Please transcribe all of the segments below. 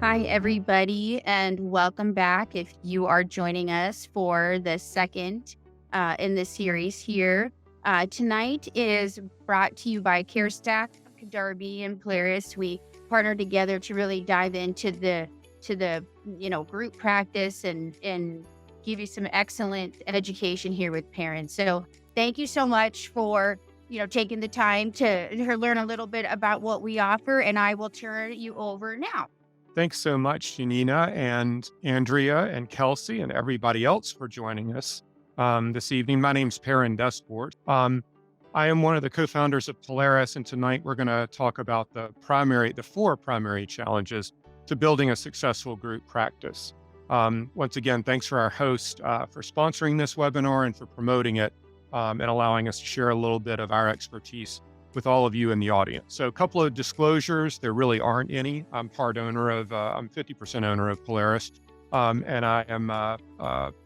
Hi, everybody, and welcome back. If you are joining us for the second in this series here, tonight is brought to you by CareStack, Darby, and Polaris. We partnered together to really dive into the group practice and give you some excellent education here with parents. So thank you so much for taking the time to learn a little bit about what we offer, and I will turn you over now. Thanks so much, Janina and Andrea and Kelsey and everybody else for joining us this evening. My name's Perrin Desport. I am one of the co-founders of Polaris, and tonight we're going to talk about the four primary challenges to building a successful group practice. Once again, thanks for our host for sponsoring this webinar and for promoting it and allowing us to share a little bit of our expertise with all of you in the audience. So a couple of disclosures, there really aren't any. I'm 50% owner of Polaris, and I am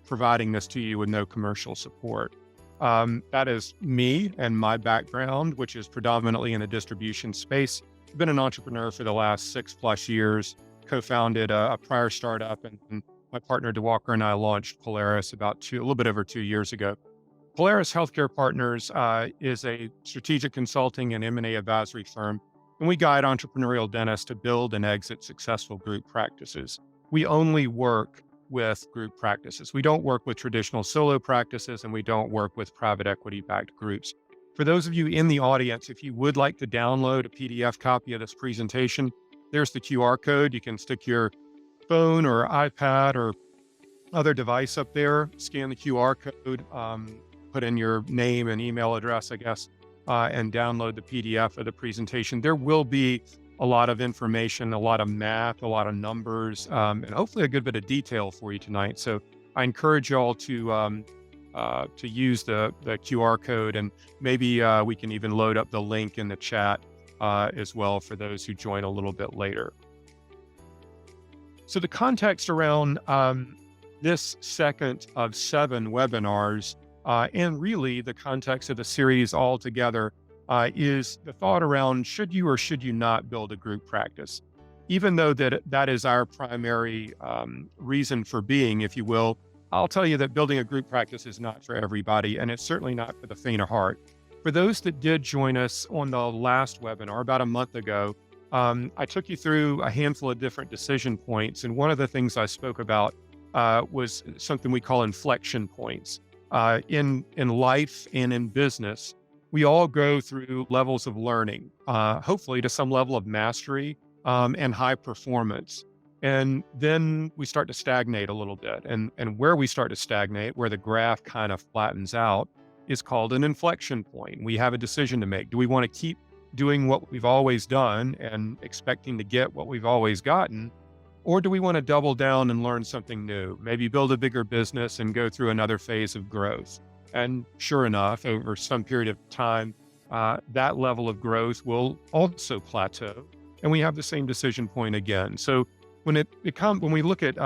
providing this to you with no commercial support. That is me and my background, which is predominantly in the distribution space. I've been an entrepreneur for the last 6+ years, co-founded a prior startup, and my partner DeWalker and I launched Polaris a little bit over 2 years ago. Polaris Healthcare Partners is a strategic consulting and M&A advisory firm, and we guide entrepreneurial dentists to build and exit successful group practices. We only work with group practices. We don't work with traditional solo practices, and we don't work with private equity-backed groups. For those of you in the audience, if you would like to download a PDF copy of this presentation, there's the QR code. You can stick your phone or iPad or other device up there, scan the QR code, put in your name and email address, I guess, and download the PDF of the presentation. There will be a lot of information, a lot of math, a lot of numbers, and hopefully a good bit of detail for you tonight. So I encourage y'all to use the QR code, and maybe we can even load up the link in the chat as well for those who join a little bit later. So the context around this second of 7 webinars, and really the context of the series altogether, is the thought around should you or should you not build a group practice? Even though that is our primary reason for being, if you will, I'll tell you that building a group practice is not for everybody, and it's certainly not for the faint of heart. For those that did join us on the last webinar about a month ago, I took you through a handful of different decision points, and one of the things I spoke about was something we call inflection points. In life and in business, we all go through levels of learning, hopefully to some level of mastery and high performance. And then we start to stagnate a little bit. And where we start to stagnate, where the graph kind of flattens out, is called an inflection point. We have a decision to make. Do we want to keep doing what we've always done and expecting to get what we've always gotten? Or do we want to double down and learn something new, maybe build a bigger business and go through another phase of growth? And sure enough, over some period of time, that level of growth will also plateau, and we have the same decision point again. So when we look at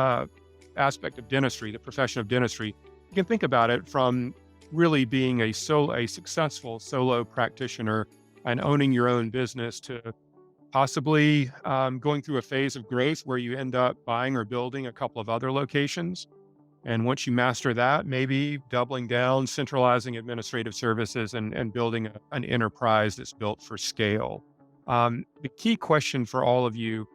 aspect of dentistry, the profession of dentistry, you can think about it from really being a successful solo practitioner and owning your own business to possibly going through a phase of growth where you end up buying or building a couple of other locations. And once you master that, maybe doubling down, centralizing administrative services, and building an enterprise that's built for scale. The key question for all of you,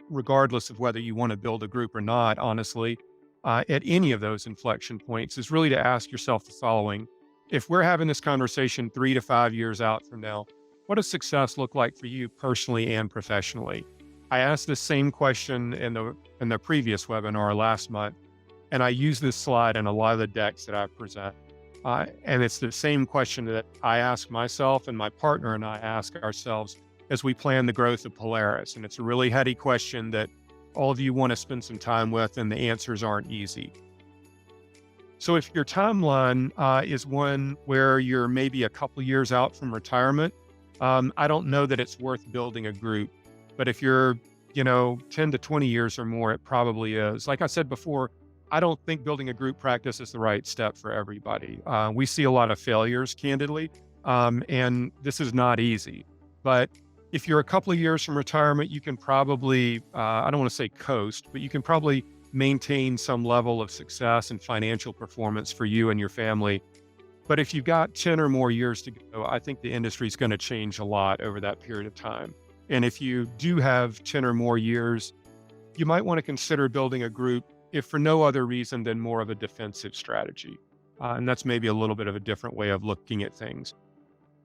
regardless of whether you want to build a group or not, honestly, at any of those inflection points, is really to ask yourself the following. If we're having this conversation 3 to 5 years out from now, what does success look like for you personally and professionally? I asked this same question in the previous webinar last month, and I use this slide in a lot of the decks that I present. And it's the same question that I ask myself and my partner and I ask ourselves as we plan the growth of Polaris. And it's a really heady question that all of you want to spend some time with, and the answers aren't easy. So if your timeline is one where you're maybe a couple years out from retirement, I don't know that it's worth building a group. But if you're, 10 to 20 years or more, it probably is. Like I said before, I don't think building a group practice is the right step for everybody. We see a lot of failures, candidly, and this is not easy. But If you're a couple of years from retirement, you can probably, I don't want to say coast, but you can probably maintain some level of success and financial performance for you and your family. But if you've got 10 or more years to go, I think the industry is going to change a lot over that period of time. And if you do have 10 or more years, you might want to consider building a group, if for no other reason than more of a defensive strategy. And that's maybe a little bit of a different way of looking at things.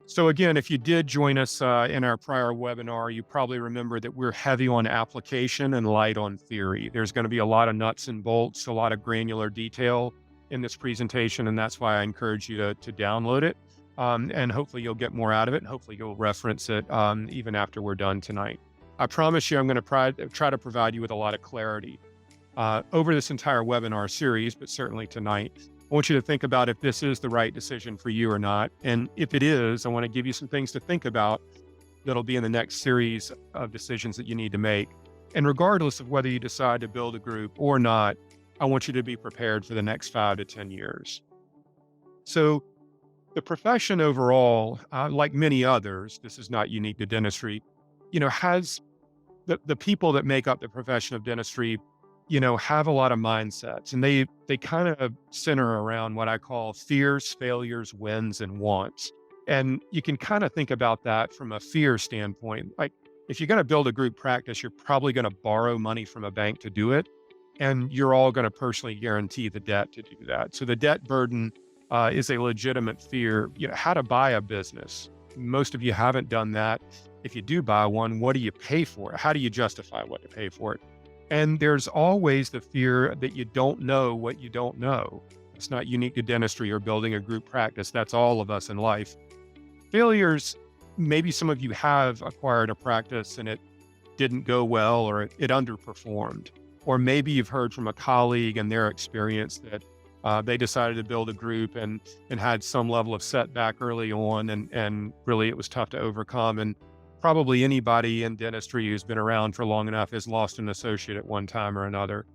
So again, if you did join us in our prior webinar, you probably remember that we're heavy on application and light on theory. There's going to be a lot of nuts and bolts, a lot of granular detail in this presentation, and that's why I encourage you to download it. And hopefully you'll get more out of it, and hopefully you'll reference it even after we're done tonight. I promise you I'm going to try to provide you with a lot of clarity over this entire webinar series, but certainly tonight. I want you to think about if this is the right decision for you or not. And if it is, I want to give you some things to think about that'll be in the next series of decisions that you need to make. And regardless of whether you decide to build a group or not, I want you to be prepared for the next 5 to 10 years. So the profession overall, like many others, this is not unique to dentistry, has the people that make up the profession of dentistry have a lot of mindsets, and they kind of center around what I call fears, failures, wins, and wants. And you can kind of think about that from a fear standpoint. Like if you're going to build a group practice, you're probably going to borrow money from a bank to do it. And you're all going to personally guarantee the debt to do that. So the debt burden is a legitimate fear. How to buy a business. Most of you haven't done that. If you do buy one, what do you pay for it? How do you justify what to pay for it? And there's always the fear that you don't know what you don't know. It's not unique to dentistry or building a group practice. That's all of us in life. Failures, maybe some of you have acquired a practice and it didn't go well, or it underperformed. Or maybe you've heard from a colleague and their experience that they decided to build a group and had some level of setback early on, and really it was tough to overcome. And probably anybody in dentistry who's been around for long enough has lost an associate at one time or another.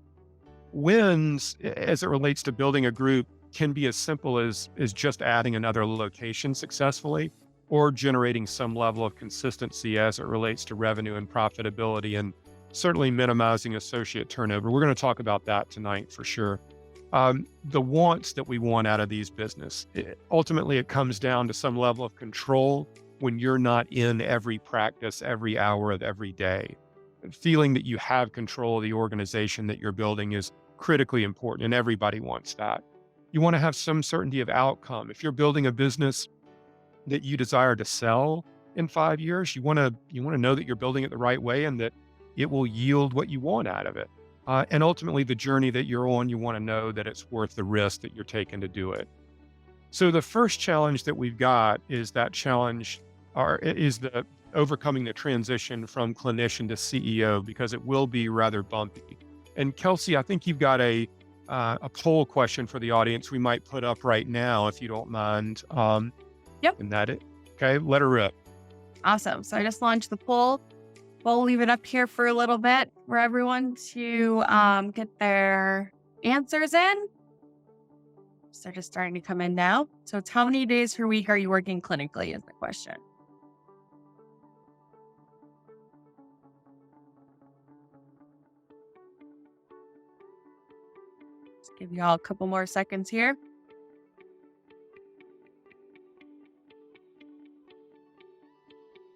Wins, as it relates to building a group, can be as simple as just adding another location successfully, or generating some level of consistency as it relates to revenue and profitability, and certainly minimizing associate turnover. We're going to talk about that tonight for sure. The wants that we want out of these business, ultimately it comes down to some level of control when you're not in every practice, every hour of every day. Feeling that you have control of the organization that you're building is critically important, and everybody wants that. You want to have some certainty of outcome. If you're building a business that you desire to sell in 5 years, you want to know that you're building it the right way and that it will yield what you want out of it. And ultimately, the journey that you're on, you want to know that it's worth the risk that you're taking to do it. So the first challenge that we've got is the overcoming the transition from clinician to CEO, because it will be rather bumpy. And Kelsey, I think you've got a poll question for the audience we might put up right now, if you don't mind. Yep. Isn't that it? Okay, let her rip. Awesome. So I just launched the poll. We'll leave it up here for a little bit for everyone to get their answers in. So they're just starting to come in now. So it's how many days per week are you working clinically is the question. Just give you all a couple more seconds here.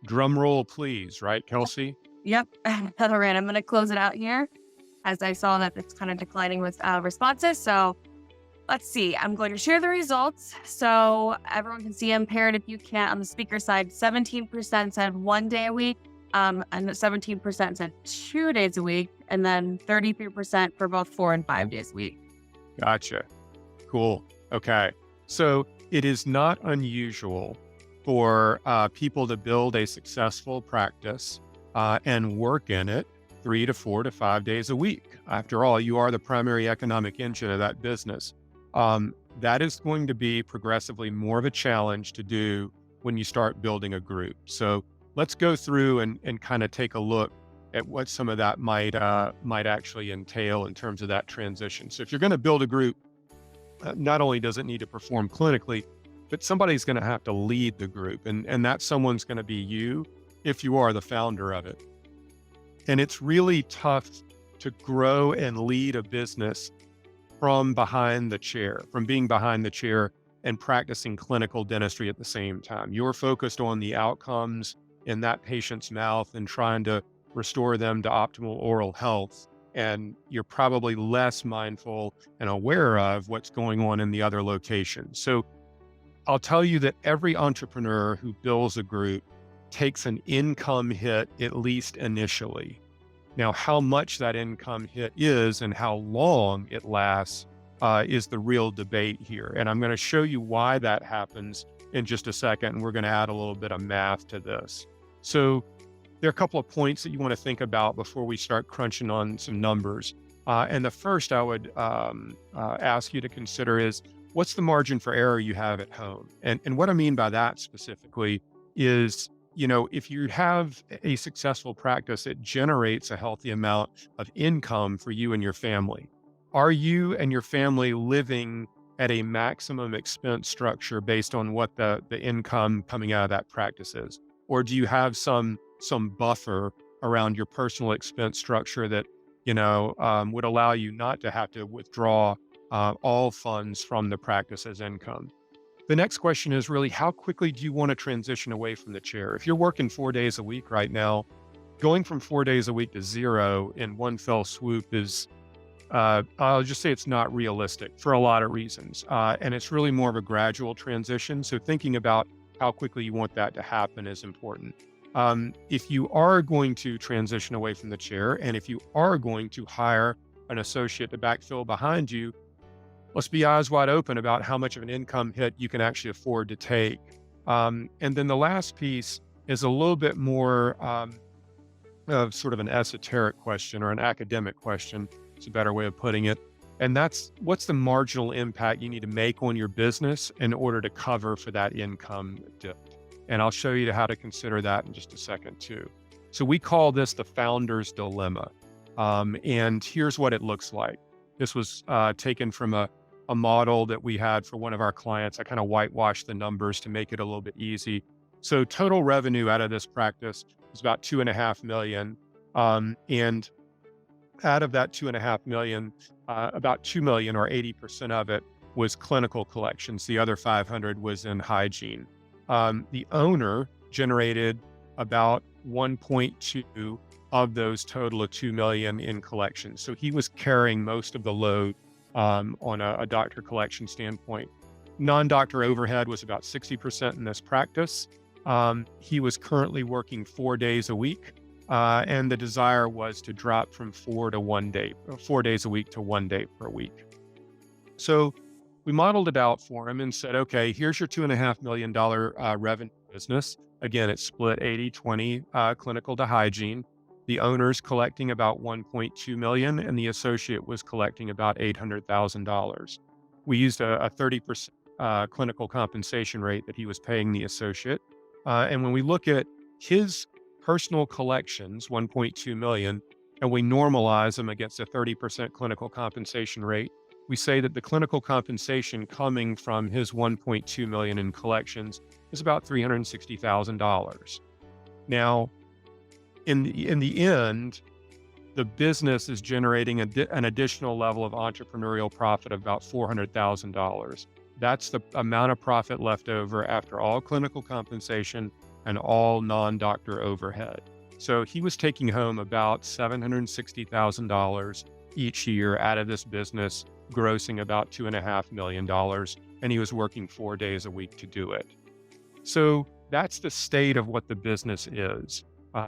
Drum roll, please, right, Kelsey? Yep. All right. I'm going to close it out here as I saw that it's kind of declining with responses. So let's see. I'm going to share the results so everyone can see them paired if you can. On the speaker side, 17% said 1 day a week, and 17% said 2 days a week, and then 33% for both 4 and 5 days a week. Gotcha. Cool. Okay. So it is not unusual for people to build a successful practice and work in it 3 to 4 to 5 days a week. After all, you are the primary economic engine of that business. That is going to be progressively more of a challenge to do when you start building a group. So let's go through and kind of take a look at what some of that might actually entail in terms of that transition. So if you're going to build a group, not only does it need to perform clinically, but somebody's going to have to lead the group, and that someone's going to be you. if you are the founder of it. And it's really tough to grow and lead a business from behind the chair, from being behind the chair and practicing clinical dentistry at the same time. You're focused on the outcomes in that patient's mouth and trying to restore them to optimal oral health. And you're probably less mindful and aware of what's going on in the other locations. So I'll tell you that every entrepreneur who builds a group takes an income hit, at least initially. Now, how much that income hit is and how long it lasts is the real debate here. And I'm going to show you why that happens in just a second. And we're going to add a little bit of math to this. So there are a couple of points that you want to think about before we start crunching on some numbers. And the first I would ask you to consider is, what's the margin for error you have at home? And what I mean by that specifically is, if you have a successful practice, it generates a healthy amount of income for you and your family. Are you and your family living at a maximum expense structure based on what the income coming out of that practice is? Or do you have some buffer around your personal expense structure that, would allow you not to have to withdraw all funds from the practice as income? The next question is really, how quickly do you want to transition away from the chair? If you're working 4 days a week right now, going from 4 days a week to zero in one fell swoop is, I'll just say it's not realistic for a lot of reasons. And it's really more of a gradual transition. So thinking about how quickly you want that to happen is important. If you are going to transition away from the chair, and if you are going to hire an associate to backfill behind you, let's be eyes wide open about how much of an income hit you can actually afford to take. And then the last piece is a little bit more of sort of an esoteric question or an academic question. It's a better way of putting it. And that's, what's the marginal impact you need to make on your business in order to cover for that income dip? And I'll show you how to consider that in just a second too. So we call this the founder's dilemma. And here's what it looks like. This was taken from a model that we had for one of our clients. I kind of whitewashed the numbers to make it a little bit easy. So total revenue out of this practice was about 2.5 million. And out of that 2.5 million, about 2 million or 80% of it was clinical collections. The other 500 was in hygiene. The owner generated about 1.2 of those total of 2 million in collections. So he was carrying most of the load on a doctor collection standpoint. Non-doctor overhead was about 60% in this practice. He was currently working 4 days a week, and the desire was to drop from 4 days a week to 1 day per week. So we modeled it out for him and said, okay, here's your $2.5 million revenue business. Again, it's split 80-20 clinical to hygiene. The owner's collecting about 1.2 million and the associate was collecting about $800,000. We used a 30% clinical compensation rate that he was paying the associate. And when we look at his personal collections, 1.2 million, and we normalize them against a 30% clinical compensation rate, we say that the clinical compensation coming from his 1.2 million in collections is about $360,000. Now, in the end, the business is generating an additional level of entrepreneurial profit of about $400,000. That's the amount of profit left over after all clinical compensation and all non-doctor overhead. So he was taking home about $760,000 each year out of this business, grossing about $2.5 million, and he was working 4 days a week to do it. So that's the state of what the business is.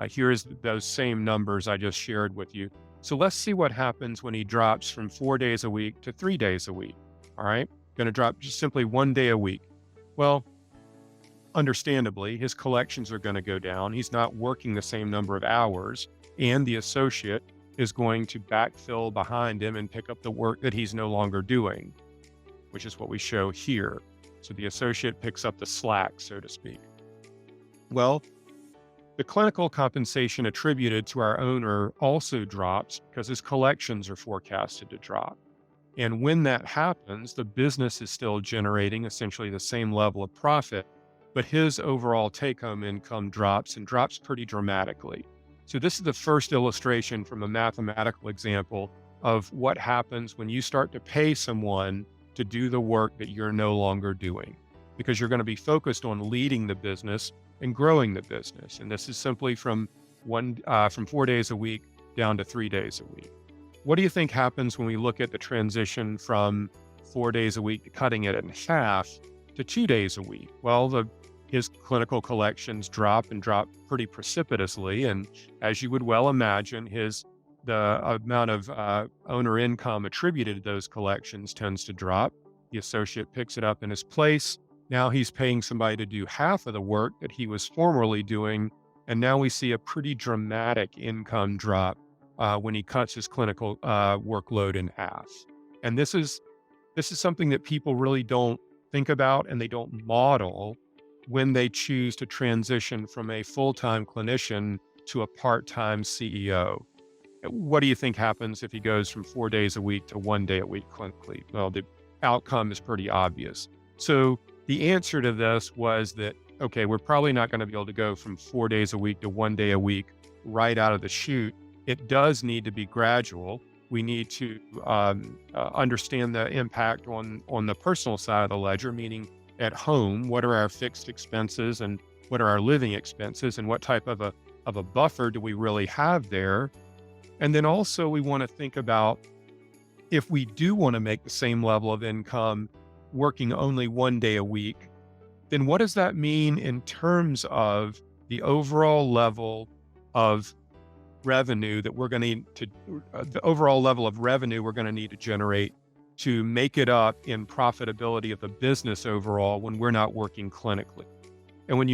Here's those same numbers I just shared with you. So let's see what happens when he drops from 4 days a week to 3 days a week. All right, going to drop just simply 1 day a week. Well, understandably, his collections are going to go down. He's not working the same number of hours, and the associate is going to backfill behind him and pick up the work that he's no longer doing, which is what we show here. So the associate picks up the slack, so to speak. Well, the clinical compensation attributed to our owner also drops because his collections are forecasted to drop. And when that happens, the business is still generating essentially the same level of profit. but his overall take-home income drops and drops pretty dramatically. So this is the first illustration from a mathematical example of what happens when you start to pay someone to do the work that you're no longer doing, because you're going to be focused on leading the business and growing the business. And this is simply from 4 days a week down to 3 days a week. What do you think happens when we look at the transition from 4 days a week to cutting it in half to 2 days a week? Well, his clinical collections drop pretty precipitously. And as you would well imagine, the amount of owner income attributed to those collections tends to drop. The associate picks it up in his place. Now he's paying somebody to do half of the work that he was formerly doing. And now we see a pretty dramatic income drop when he cuts his clinical workload in half. And this is something that people really don't think about and they don't model when they choose to transition from a full-time clinician to a part-time CEO. What do you think happens if he goes from 4 days a week to 1 day a week clinically? Well, the outcome is pretty obvious. So the answer to this was that, okay, we're probably not going to be able to go from 4 days a week to 1 day a week right out of the chute. It does need to be gradual. We need to understand the impact on the personal side of the ledger, meaning at home, what are our fixed expenses and what are our living expenses and what type of a buffer do we really have there? And then also we want to think about if we do want to make the same level of income working only 1 day a week, then what does that mean in terms of the overall level of revenue that we're going to need to, the overall level of revenue we're going to need to generate to make it up in profitability of the business overall when we're not working clinically. And when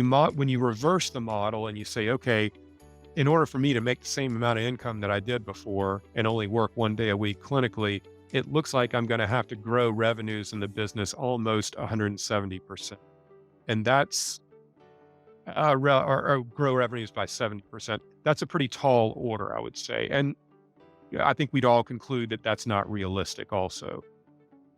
you reverse the model and you say, okay, in order for me to make the same amount of income that I did before and only work 1 day a week clinically, it looks like I'm going to have to grow revenues in the business almost 170%. And that's or grow revenues by 70%. That's a pretty tall order, I would say. And I think we'd all conclude that that's not realistic also.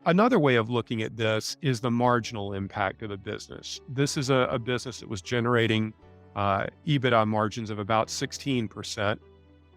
Another way of looking at this is the marginal impact of the business. This is a business that was generating EBITDA margins of about 16%.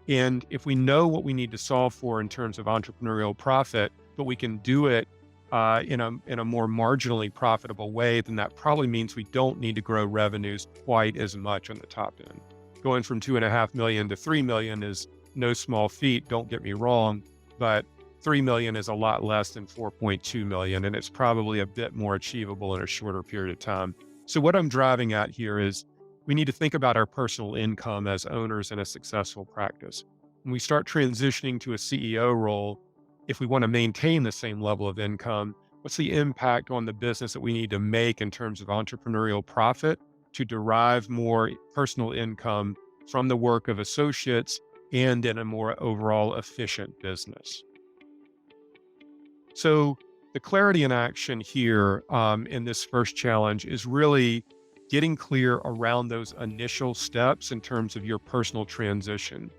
And if we know what we need to solve for in terms of entrepreneurial profit, but we can do it in a more marginally profitable way, then that probably means we don't need to grow revenues quite as much on the top end. Going from 2.5 million to 3 million is no small feat, don't get me wrong, but 3 million is a lot less than 4.2 million, and it's probably a bit more achievable in a shorter period of time. So what I'm driving at here is we need to think about our personal income as owners in a successful practice. When we start transitioning to a CEO role, if we want to maintain the same level of income, what's the impact on the business that we need to make in terms of entrepreneurial profit to derive more personal income from the work of associates and in a more overall efficient business? So the clarity in action here in this first challenge is really getting clear around those initial steps in terms of your personal transition.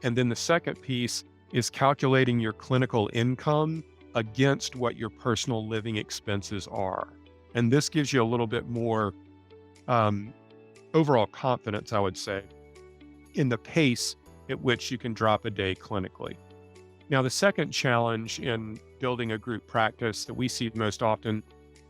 And then the second piece is calculating your clinical income against what your personal living expenses are. And this gives you a little bit more overall confidence, I would say, in the pace at which you can drop a day clinically. Now, the second challenge in building a group practice that we see most often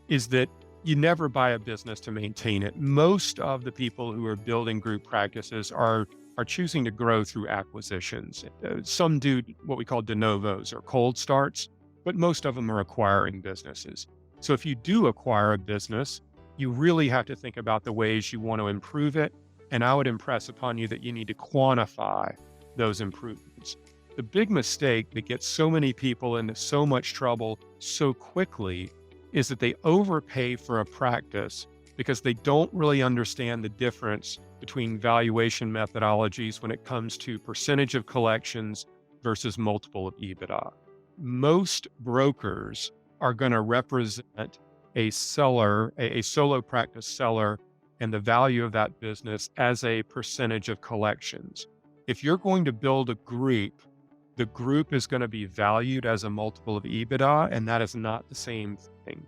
is that you never buy a business to maintain it. Most of the people who are building group practices are choosing to grow through acquisitions. Some do what we call de novos or cold starts, but most of them are acquiring businesses. So if you do acquire a business, you really have to think about the ways you want to improve it. And I would impress upon you that you need to quantify those improvements. The big mistake that gets so many people into so much trouble so quickly is that they overpay for a practice because they don't really understand the difference between valuation methodologies when it comes to percentage of collections versus multiple of EBITDA. Most brokers are going to represent a seller, a solo practice seller, and the value of that business as a percentage of collections. If you're going to build a group, the group is going to be valued as a multiple of EBITDA, and that is not the same thing.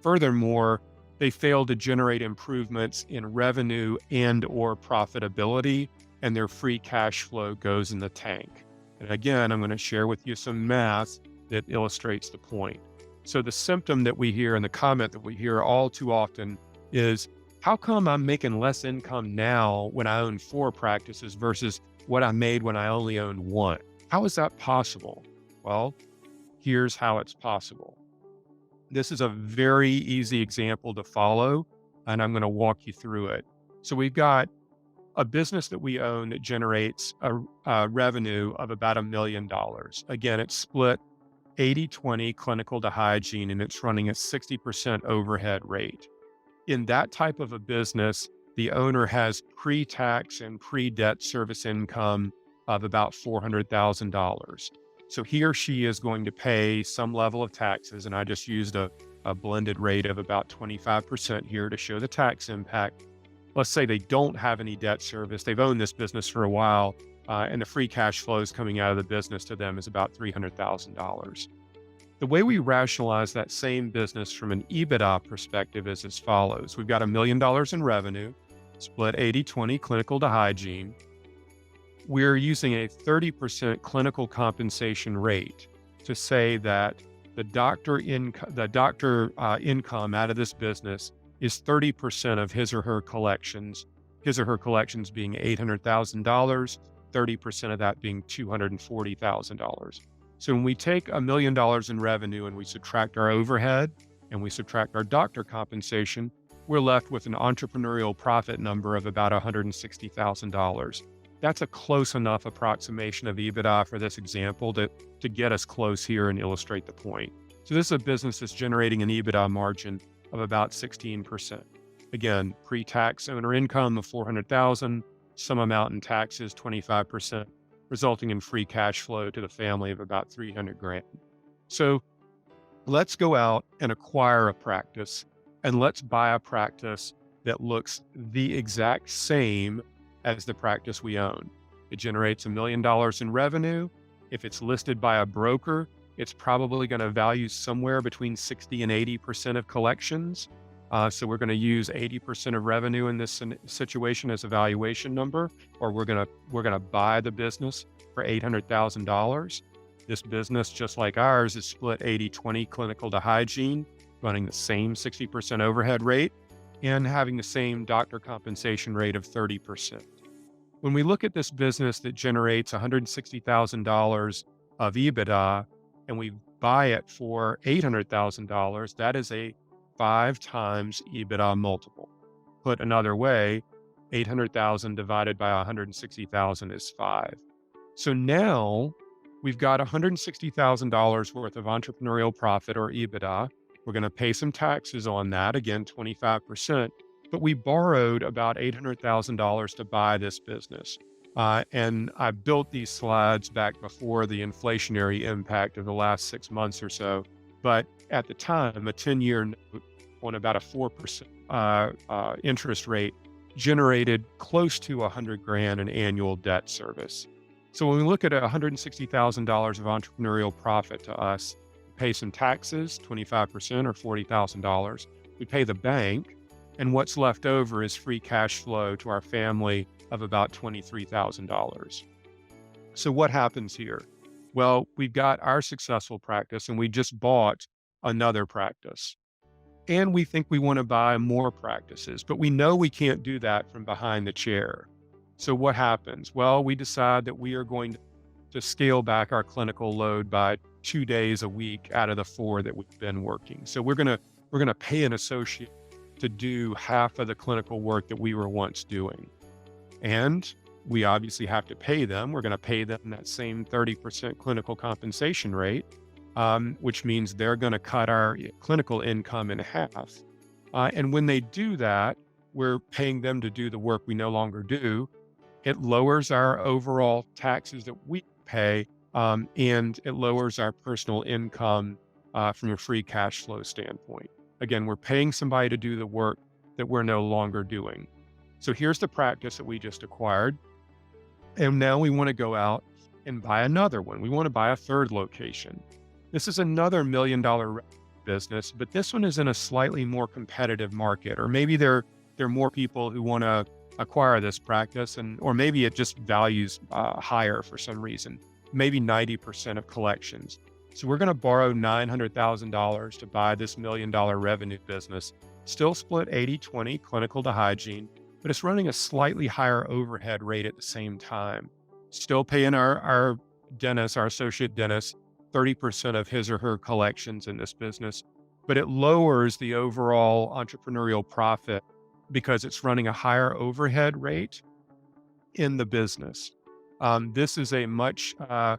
Furthermore, they fail to generate improvements in revenue and or profitability, and their free cash flow goes in the tank. And again, I'm going to share with you some math that illustrates the point. So the symptom that we hear and the comment that we hear all too often is, how come I'm making less income now when I own 4 practices versus what I made when I only owned 1? How is that possible? Well, here's how it's possible. This is a very easy example to follow, and I'm going to walk you through it. So we've got a business that we own that generates a revenue of about $1 million. Again, it's split 80/20 clinical to hygiene, and it's running a 60% overhead rate. In that type of a business, the owner has pre-tax and pre-debt service income of about $400,000. So he or she is going to pay some level of taxes, and I just used a blended rate of about 25% here to show the tax impact. Let's say they don't have any debt service. They've owned this business for a while, and the free cash flows coming out of the business to them is about $300,000. The way we rationalize that same business from an EBITDA perspective is as follows. We've got $1 million in revenue, split 80/20 clinical to hygiene. We're using a 30% clinical compensation rate to say that the doctor income out of this business is 30% of his or her collections being $800,000, 30% of that being $240,000. So when we take $1 million in revenue and we subtract our overhead and we subtract our doctor compensation, we're left with an entrepreneurial profit number of about $160,000. That's a close enough approximation of EBITDA for this example to get us close here and illustrate the point. So this is a business that's generating an EBITDA margin of about 16%. Again, pre-tax owner income of $400,000, some amount in taxes, 25%, resulting in free cash flow to the family of about $300,000. So let's go out and acquire a practice, and let's buy a practice that looks the exact same as the practice we own. It generates $1 million in revenue. If it's listed by a broker, it's probably going to value somewhere between 60 and 80% of collections. So we're going to use 80% of revenue in this situation as a valuation number, or we're going to buy the business for $800,000. This business, just like ours, is split 80/20 clinical to hygiene, running the same 60% overhead rate and having the same doctor compensation rate of 30%. When we look at this business that generates $160,000 of EBITDA and we buy it for $800,000, that is a 5 times EBITDA multiple. Put another way, 800,000 divided by 160,000 is 5. So now we've got $160,000 worth of entrepreneurial profit or EBITDA. We're going to pay some taxes on that, again, 25%, but we borrowed about $800,000 to buy this business. And I built these slides back before the inflationary impact of the last 6 months or so. But at the time, a 10-year note on about a 4% interest rate generated close to $100,000 in annual debt service. So when we look at $160,000 of entrepreneurial profit to us, pay some taxes, 25% or $40,000. We pay the bank, and what's left over is free cash flow to our family of about $23,000. So what happens here? Well, we've got our successful practice, and we just bought another practice. And we think we want to buy more practices, but we know we can't do that from behind the chair. So what happens? Well, we decide that we are going to scale back our clinical load by 2 days a week out of the 4 that we've been working. So we're gonna pay an associate to do half of the clinical work that we were once doing. And we obviously have to pay them. We're gonna pay them that same 30% clinical compensation rate, which means they're gonna cut our clinical income in half. And when they do that, we're paying them to do the work we no longer do. It lowers our overall taxes that we pay, and it lowers our personal income from a free cash flow standpoint. Again, we're paying somebody to do the work that we're no longer doing. So here's the practice that we just acquired. And now we want to go out and buy another one. We want to buy a third location. This is another $1 million business, but this one is in a slightly more competitive market, or maybe there are more people who want to acquire this practice, and or maybe it just values higher for some reason, maybe 90% of collections. So we're going to borrow $900,000 to buy this $1 million revenue business, still split 80/20 clinical to hygiene, but it's running a slightly higher overhead rate at the same time. Still paying our dentist, our associate dentist, 30% of his or her collections in this business, but it lowers the overall entrepreneurial profit because it's running a higher overhead rate in the business. This is a much higher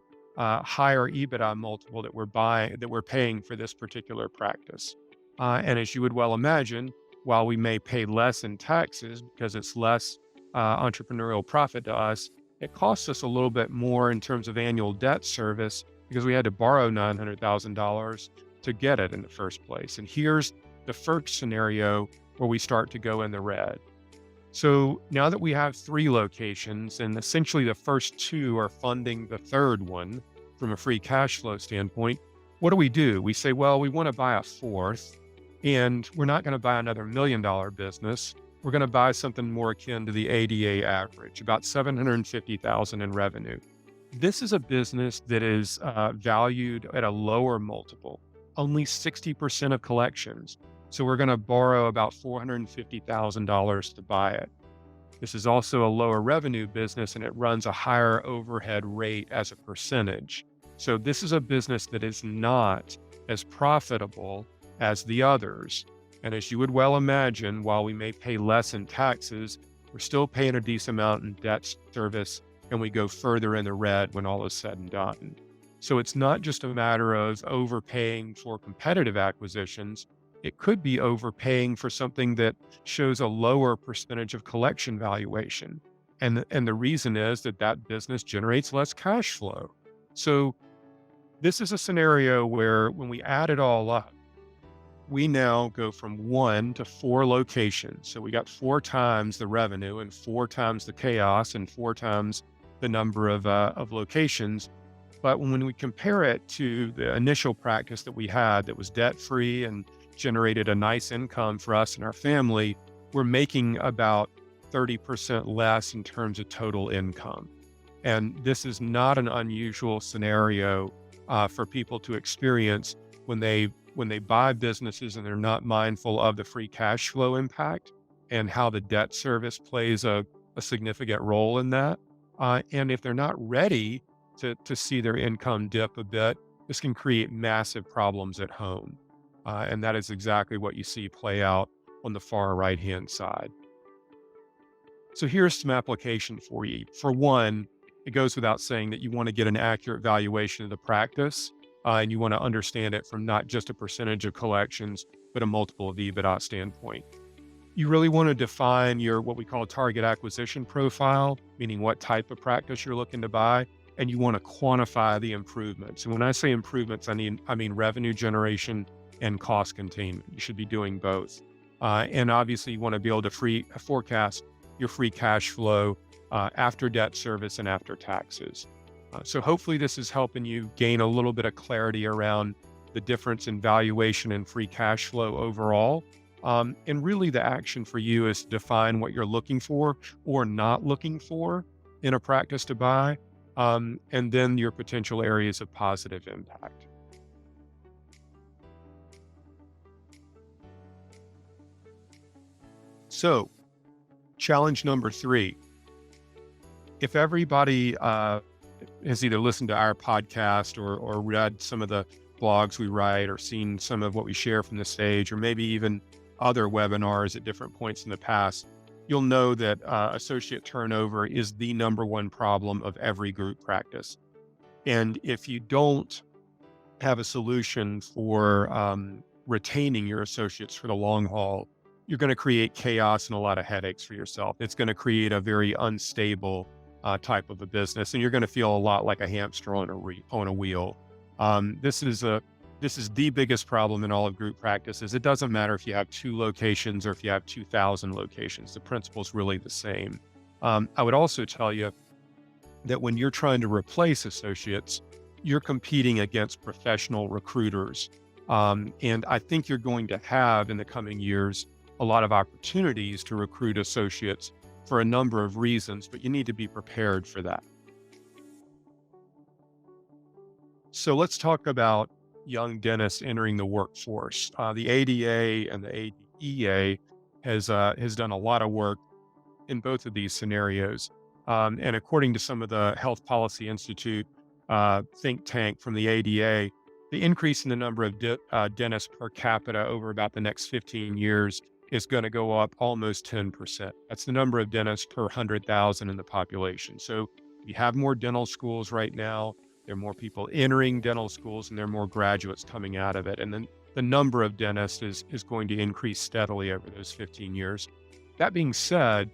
EBITDA multiple that we're paying for this particular practice. And as you would well imagine, while we may pay less in taxes because it's less entrepreneurial profit to us, it costs us a little bit more in terms of annual debt service because we had to borrow $900,000 to get it in the first place. And here's the first scenario where we start to go in the red. So now that we have 3 locations, and essentially the first 2 are funding the third one from a free cash flow standpoint, what do? We say, well, we want to buy a 4th, and we're not going to buy another $1 million business. We're going to buy something more akin to the ADA average, about $750,000 in revenue. This is a business that is valued at a lower multiple, only 60% of collections. So we're going to borrow about $450,000 to buy it. This is also a lower revenue business, and it runs a higher overhead rate as a percentage. So this is a business that is not as profitable as the others. And as you would well imagine, while we may pay less in taxes, we're still paying a decent amount in debt service, and we go further in the red when all is said and done. So it's not just a matter of overpaying for competitive acquisitions. It could be overpaying for something that shows a lower percentage of collection valuation. And the reason is that business generates less cash flow. So this is a scenario where when we add it all up, we now go from 1 to 4 locations. So we got 4 times the revenue and 4 times the chaos and 4 times the number of locations. But when we compare it to the initial practice that we had that was debt-free and generated a nice income for us and our family, we're making about 30% less in terms of total income. And this is not an unusual scenario for people to experience when they buy businesses and they're not mindful of the free cash flow impact and how the debt service plays a significant role in that. And if they're not ready to see their income dip a bit, this can create massive problems at home. And that is exactly what you see play out on the far right-hand side. So here's some application for you. For one, it goes without saying that you want to get an accurate valuation of the practice, and you want to understand it from not just a percentage of collections, but a multiple of EBITDA standpoint. You really want to define your what we call target acquisition profile, meaning what type of practice you're looking to buy, and you want to quantify the improvements. And when I say improvements, I mean revenue generation and cost containment. You should be doing both. And obviously, you want to be able to forecast your free cash flow after debt service and after taxes. So hopefully this is helping you gain a little bit of clarity around the difference in valuation and free cash flow overall. And really the action for you is to define what you're looking for or not looking for in a practice to buy, and then your potential areas of positive impact. So, challenge number 3. If everybody has either listened to our podcast or read some of the blogs we write or seen some of what we share from the stage, or maybe even other webinars at different points in the past, you'll know that associate turnover is the number one problem of every group practice. And if you don't have a solution for retaining your associates for the long haul, you're going to create chaos and a lot of headaches for yourself. It's going to create a very unstable type of a business, and you're going to feel a lot like a hamster on a wheel. This is the biggest problem in all of group practices. It doesn't matter if you have 2 locations or if you have 2,000 locations. The principle is really the same. I would also tell you that when you're trying to replace associates, you're competing against professional recruiters. And I think you're going to have in the coming years a lot of opportunities to recruit associates for a number of reasons, but you need to be prepared for that. So let's talk about young dentists entering the workforce. The ADA and the ADEA has done a lot of work in both of these scenarios. And according to some of the Health Policy Institute think tank from the ADA, the increase in the number of dentists per capita over about the next 15 years is going to go up almost 10%. That's the number of dentists per 100,000 in the population. So you have more dental schools right now. There are more people entering dental schools, and there are more graduates coming out of it. And then the number of dentists is going to increase steadily over those 15 years. That being said,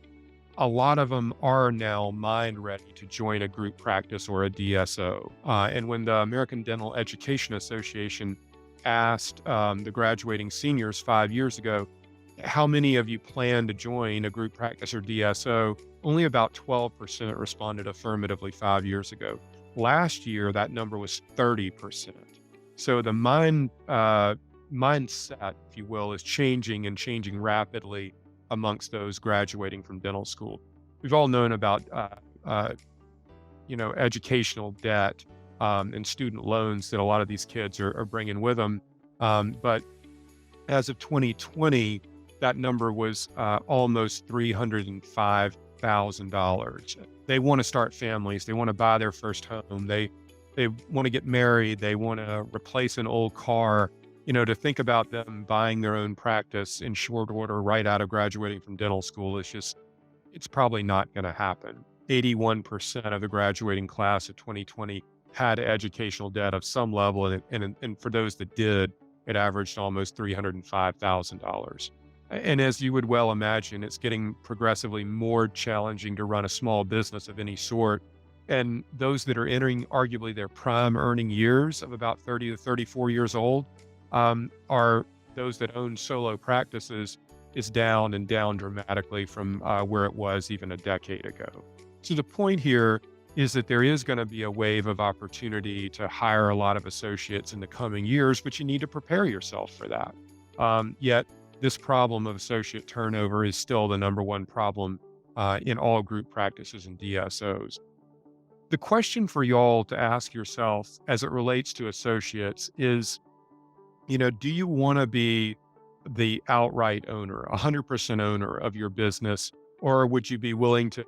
a lot of them are now mind ready to join a group practice or a DSO. And when the American Dental Education Association asked the graduating seniors 5 years ago, how many of you plan to join a group practice or DSO? Only about 12% responded affirmatively 5 years ago. Last year, that number was 30%. So the mindset, if you will, is changing and changing rapidly amongst those graduating from dental school. We've all known about, educational debt and student loans that a lot of these kids are bringing with them. But as of 2020, that number was almost $305,000. They want to start families. They want to buy their first home. They want to get married. They want to replace an old car. To think about them buying their own practice in short order right out of graduating from dental school it's probably not going to happen. 81% of the graduating class of 2020 had educational debt of some level, and for those that did, it averaged almost $305,000. And as you would well imagine, it's getting progressively more challenging to run a small business of any sort. And those that are entering arguably their prime earning years of about 30 to 34 years old, are those that own solo practices is down and down dramatically from where it was even a decade ago. So the point here is that there is going to be a wave of opportunity to hire a lot of associates in the coming years, but you need to prepare yourself for that. Yet this problem of associate turnover is still the number one problem in all group practices and DSOs. The question for y'all to ask yourself as it relates to associates is, do you want to be the outright owner, 100% owner of your business, or would you be willing to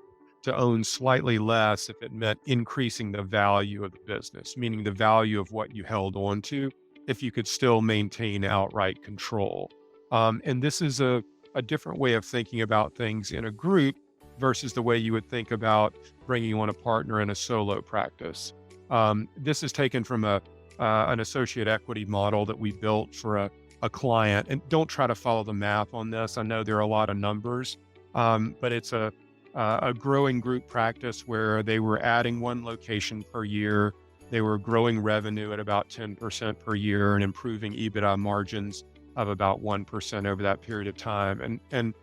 own slightly less if it meant increasing the value of the business, meaning the value of what you held on to, if you could still maintain outright control? And this is a different way of thinking about things in a group versus the way you would think about bringing on a partner in a solo practice. This is taken from an associate equity model that we built for a client. And don't try to follow the math on this. I know there are a lot of numbers, but it's a growing group practice where they were adding one location per year. They were growing revenue at about 10% per year and improving EBITDA margins of about 1% over that period of time. And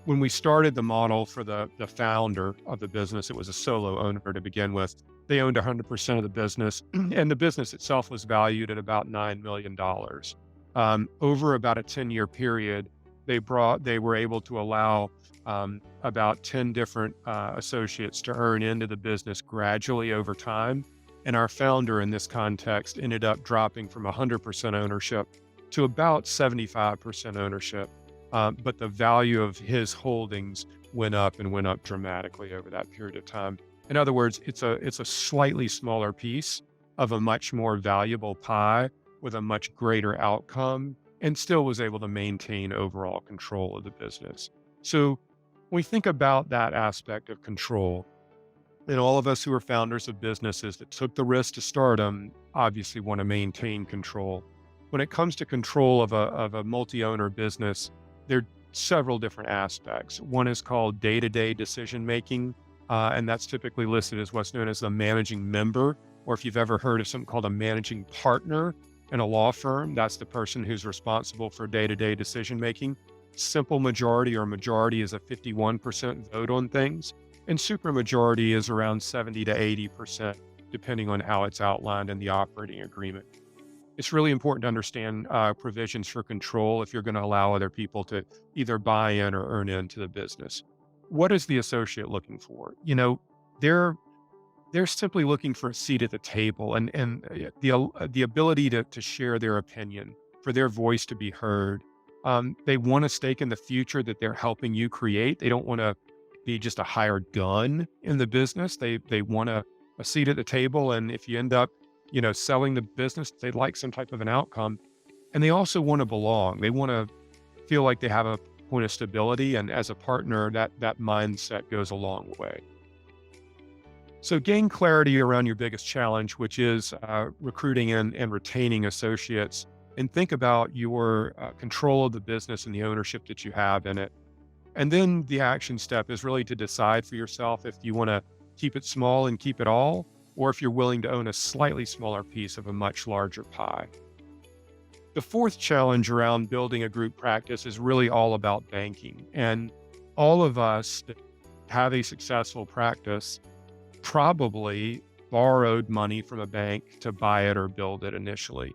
when we started the model for the founder of the business, it was a solo owner to begin with. They owned 100% of the business, and the business itself was valued at about $9 million. Over about a 10-year period, they were able to allow about 10 different associates to earn into the business gradually over time. And our founder in this context ended up dropping from 100% ownership to about 75% ownership. But the value of his holdings went up dramatically over that period of time. In other words, it's a slightly smaller piece of a much more valuable pie with a much greater outcome, and still was able to maintain overall control of the business. So when we think about that aspect of control, and all of us who are founders of businesses that took the risk to start them obviously want to maintain control. When it comes to control of a multi-owner business, there are several different aspects. One is called day-to-day decision-making, and that's typically listed as what's known as the managing member, or if you've ever heard of something called a managing partner in a law firm, that's the person who's responsible for day-to-day decision-making. Simple majority or majority is a 51% vote on things, and supermajority is around 70 to 80%, depending on how it's outlined in the operating agreement. it's really important to understand provisions for control if you're going to allow other people to either buy in or earn into the business. What is the associate looking for? They're they're simply looking for a seat at the table and the ability to share their opinion, for their voice to be heard. They want a stake in the future that they're helping you create. They don't want to be just a hired gun in the business. They want a seat at the table, and if you end up, selling the business, they'd like some type of an outcome. And they also want to belong. They want to feel like they have a point of stability, and as a partner, that mindset goes a long way. So gain clarity around your biggest challenge, which is recruiting and retaining associates, and think about your control of the business and the ownership that you have in it. And then the action step is really to decide for yourself if you want to keep it small and keep it all, or if you're willing to own a slightly smaller piece of a much larger pie. The fourth challenge around building a group practice is really all about banking. And all of us that have a successful practice probably borrowed money from a bank to buy it or build it initially.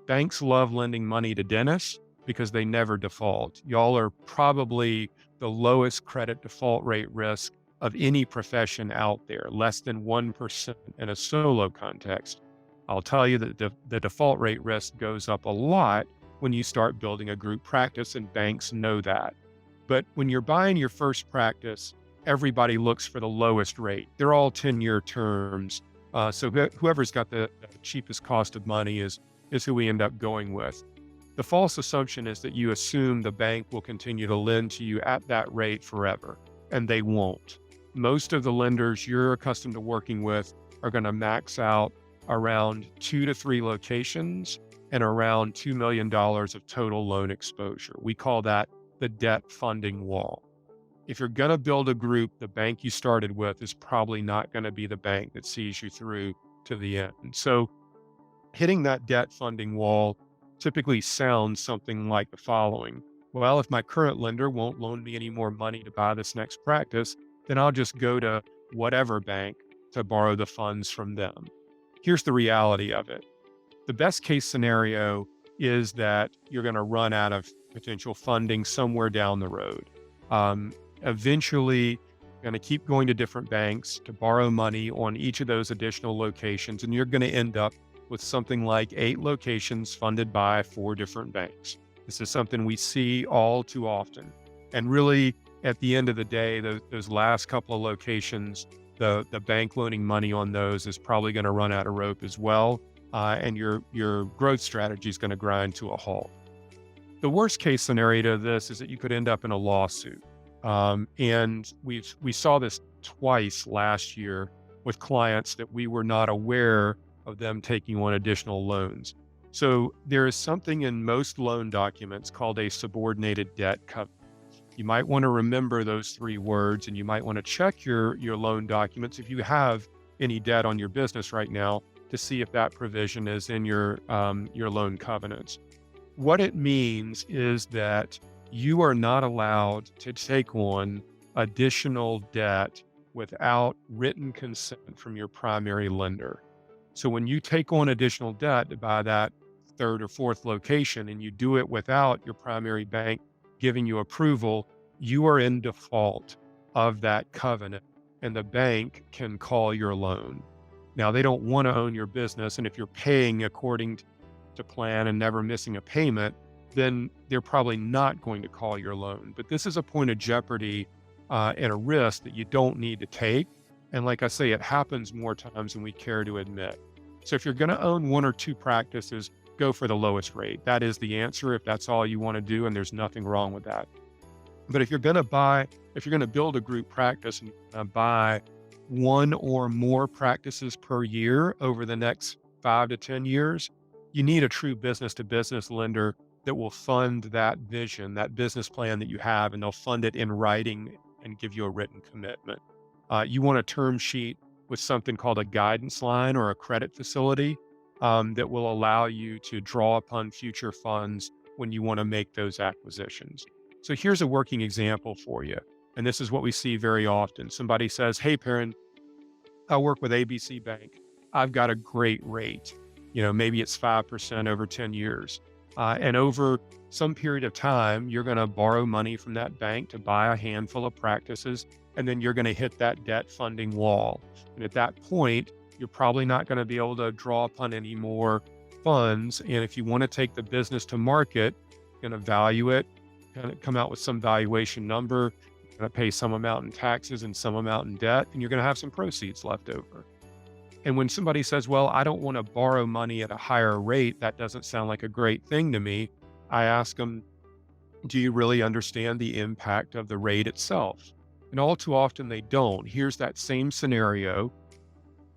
Banks love lending money to dentists because they never default. Y'all are probably the lowest credit default rate risk of any profession out there, less than 1% in a solo context. I'll tell you that the default rate risk goes up a lot when you start building a group practice, and banks know that. But when you're buying your first practice, everybody looks for the lowest rate. They're all 10-year terms. So whoever's got the cheapest cost of money is who we end up going with. The false assumption is that you assume the bank will continue to lend to you at that rate forever, and they won't. Most of the lenders you're accustomed to working with are going to max out around 2 to 3 locations and around $2 million of total loan exposure. We call that the debt funding wall. If you're going to build a group, the bank you started with is probably not going to be the bank that sees you through to the end. So hitting that debt funding wall typically sounds something like the following. Well, if my current lender won't loan me any more money to buy this next practice, then I'll just go to whatever bank to borrow the funds from them. Here's the reality of it. The best case scenario is that you're going to run out of potential funding somewhere down the road. Eventually, you're going to keep going to different banks to borrow money on each of those additional locations, and you're going to end up with something like 8 locations funded by 4 different banks. This is something we see all too often. And really, at the end of the day, those last couple of locations, the bank loaning money on those is probably going to run out of rope as well, and your growth strategy is going to grind to a halt. The worst case scenario to this is that you could end up in a lawsuit. And we saw this twice last year with clients that we were not aware of them taking on additional loans. So there is something in most loan documents called a subordinated debt covenant. You might want to remember those 3 words, and you might want to check your loan documents if you have any debt on your business right now to see if that provision is in your loan covenants. What it means is that you are not allowed to take on additional debt without written consent from your primary lender. So when you take on additional debt to buy that 3rd or 4th location and you do it without your primary bank giving you approval, you are in default of that covenant, and the bank can call your loan. Now, they don't want to own your business, and if you're paying according to plan and never missing a payment, then they're probably not going to call your loan. But this is a point of jeopardy and a risk that you don't need to take. And like I say, it happens more times than we care to admit. So if you're going to own 1 or 2 practices, go for the lowest rate. That is the answer if that's all you want to do, and there's nothing wrong with that. But if you're going to build a group practice and buy 1 or more practices per year over the next 5 to 10 years, you need a true business to business lender that will fund that vision, that business plan that you have, and they'll fund it in writing and give you a written commitment. You want a term sheet with something called a guidance line or a credit facility that will allow you to draw upon future funds when you want to make those acquisitions. So here's a working example for you. And this is what we see very often. Somebody says, hey, Perrin, I work with ABC Bank. I've got a great rate. maybe it's 5% over 10 years. And over some period of time, you're going to borrow money from that bank to buy a handful of practices, and then you're going to hit that debt funding wall. And at that point, you're probably not going to be able to draw upon any more funds. And if you want to take the business to market, you're going to value it, kind of come out with some valuation number, you're going to pay some amount in taxes and some amount in debt, and you're going to have some proceeds left over. And when somebody says, well, I don't want to borrow money at a higher rate, that doesn't sound like a great thing to me. I ask them, do you really understand the impact of the rate itself? And all too often they don't. Here's that same scenario,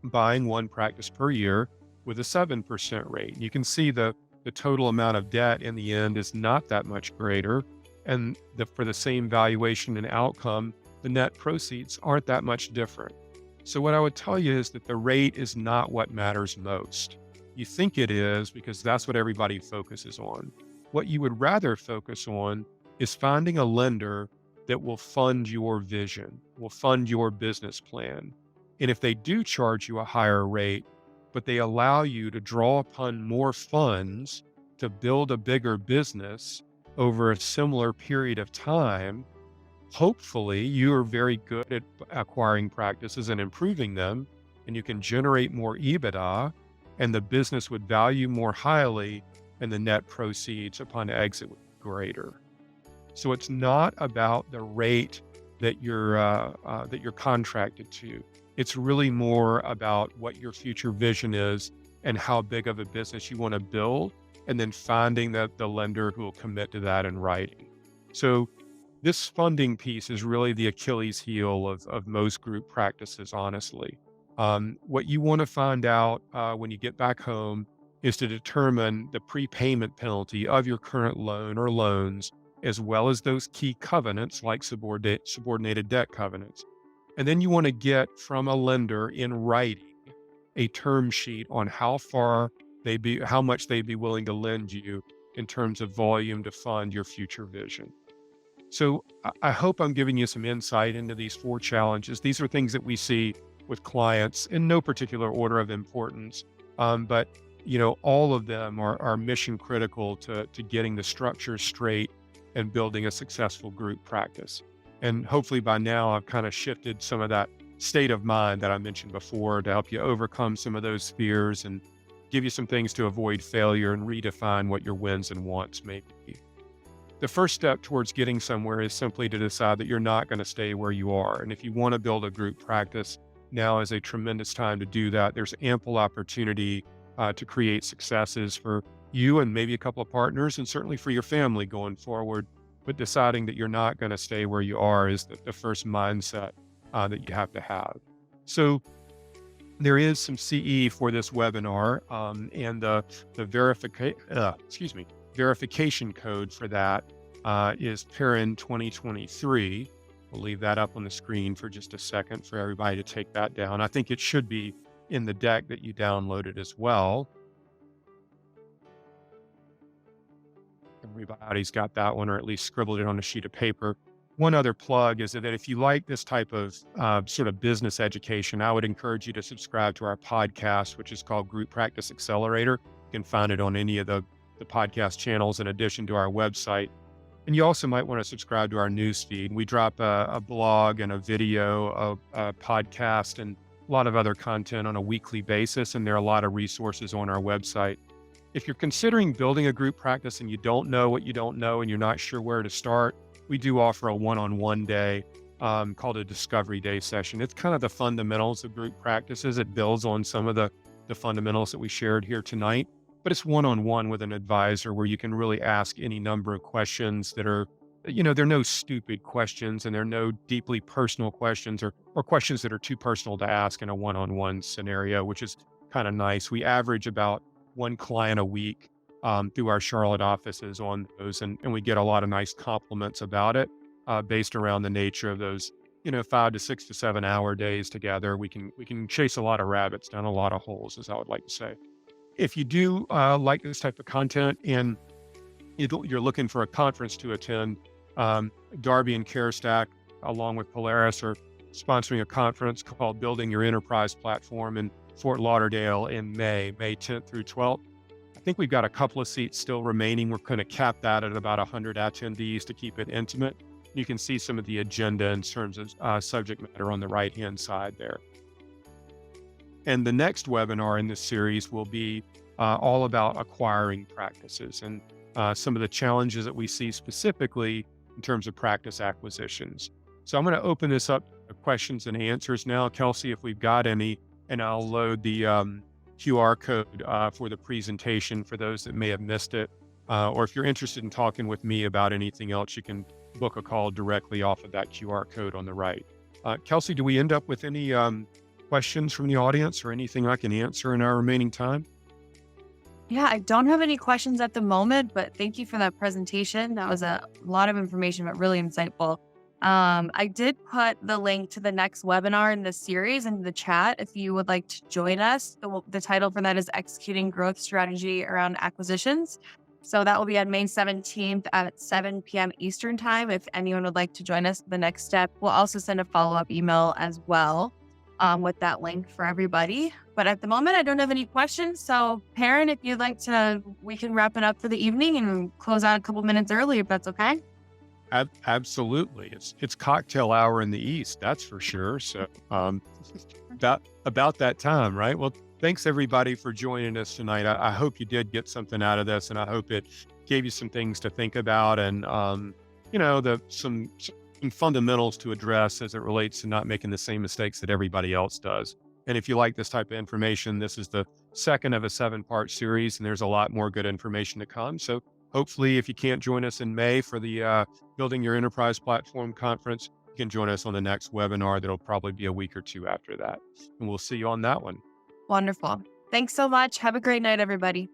buying one practice per year with a 7% rate. You can see the total amount of debt in the end is not that much greater. And for the same valuation and outcome, the net proceeds aren't that much different. So what I would tell you is that the rate is not what matters most. You think it is because that's what everybody focuses on. What you would rather focus on is finding a lender that will fund your vision, will fund your business plan. And if they do charge you a higher rate, but they allow you to draw upon more funds to build a bigger business over a similar period of time, hopefully you are very good at acquiring practices and improving them, and you can generate more EBITDA, and the business would value more highly, and the net proceeds upon exit would be greater. So it's not about the rate that you're contracted to. It's really more about what your future vision is and how big of a business you want to build, and then finding the lender who will commit to that in writing. So this funding piece is really the Achilles heel of most group practices, honestly. What you want to find out when you get back home is to determine the prepayment penalty of your current loan or loans, as well as those key covenants like subordinated debt covenants. And then you want to get from a lender in writing a term sheet on how much they'd be willing to lend you in terms of volume to fund your future vision. So I hope I'm giving you some insight into these 4 challenges. These are things that we see with clients in no particular order of importance, but all of them are mission critical to getting the structure straight and building a successful group practice. And hopefully by now I've kind of shifted some of that state of mind that I mentioned before to help you overcome some of those fears and give you some things to avoid failure and redefine what your wins and wants may be. The first step towards getting somewhere is simply to decide that you're not going to stay where you are. And if you want to build a group practice, now is a tremendous time to do that. There's ample opportunity to create successes for you and maybe a couple of partners, and certainly for your family going forward. But deciding that you're not going to stay where you are is the first mindset that you have to have. So there is some CE for this webinar, and the verification code for that is PAREN 2023. We'll leave that up on the screen for just a second for everybody to take that down. I think it should be in the deck that you downloaded as well. Everybody's got that one, or at least scribbled it on a sheet of paper. One other plug is that if you like this type of sort of business education, I would encourage you to subscribe to our podcast, which is called Group Practice Accelerator. You can find it on any of the podcast channels in addition to our website. And you also might want to subscribe to our news feed. We drop a blog and a video, a podcast, and a lot of other content on a weekly basis. And there are a lot of resources on our website. If you're considering building a group practice and you don't know what you don't know and you're not sure where to start, we do offer a one-on-one day called a Discovery Day session. It's kind of the fundamentals of group practices. It builds on some of the fundamentals that we shared here tonight, but it's one-on-one with an advisor where you can really ask any number of questions that are, they're no stupid questions, and they're no deeply personal questions or questions that are too personal to ask in a one-on-one scenario, which is kind of nice. We average about 1 client a week through our Charlotte offices on those. And we get a lot of nice compliments about it based around the nature of those, 5 to 6 to 7 hour days together. We can chase a lot of rabbits down a lot of holes, as I would like to say. If you do like this type of content and you're looking for a conference to attend, Darby and CareStack, along with Polaris, are sponsoring a conference called Building Your Enterprise Platform. And Fort Lauderdale in May 10th through 12th. I think we've got a couple of seats still remaining. We're going to cap that at about 100 attendees to keep it intimate. You can see some of the agenda in terms of subject matter on the right-hand side there. And the next webinar in this series will be all about acquiring practices and some of the challenges that we see specifically in terms of practice acquisitions. So I'm going to open this up to questions and answers now. Kelsey, if we've got any, and I'll load the QR code for the presentation for those that may have missed it. Or if you're interested in talking with me about anything else, you can book a call directly off of that QR code on the right. Kelsey, do we end up with any questions from the audience or anything I can answer in our remaining time? Yeah, I don't have any questions at the moment, but thank you for that presentation. That was a lot of information, but really insightful. I did put the link to the next webinar in this series in the chat if you would like to join us. The title for that is Executing Growth Strategy Around Acquisitions. So that will be on May 17th at 7 p.m. Eastern Time. If anyone would like to join us, the next step, we'll also send a follow-up email as well with that link for everybody. But at the moment, I don't have any questions. So Perrin, if you'd like to, we can wrap it up for the evening and close out a couple minutes early, if that's okay. Absolutely. It's cocktail hour in the East, that's for sure. So about that time, right? Well, thanks everybody for joining us tonight. I hope you did get something out of this, and I hope it gave you some things to think about and some fundamentals to address as it relates to not making the same mistakes that everybody else does. And if you like this type of information, this is the second of a 7-part series, and there's a lot more good information to come. So hopefully, if you can't join us in May for the Building Your Enterprise Platform Conference, you can join us on the next webinar that'll probably be a week or two after that. And we'll see you on that one. Wonderful. Thanks so much. Have a great night, everybody.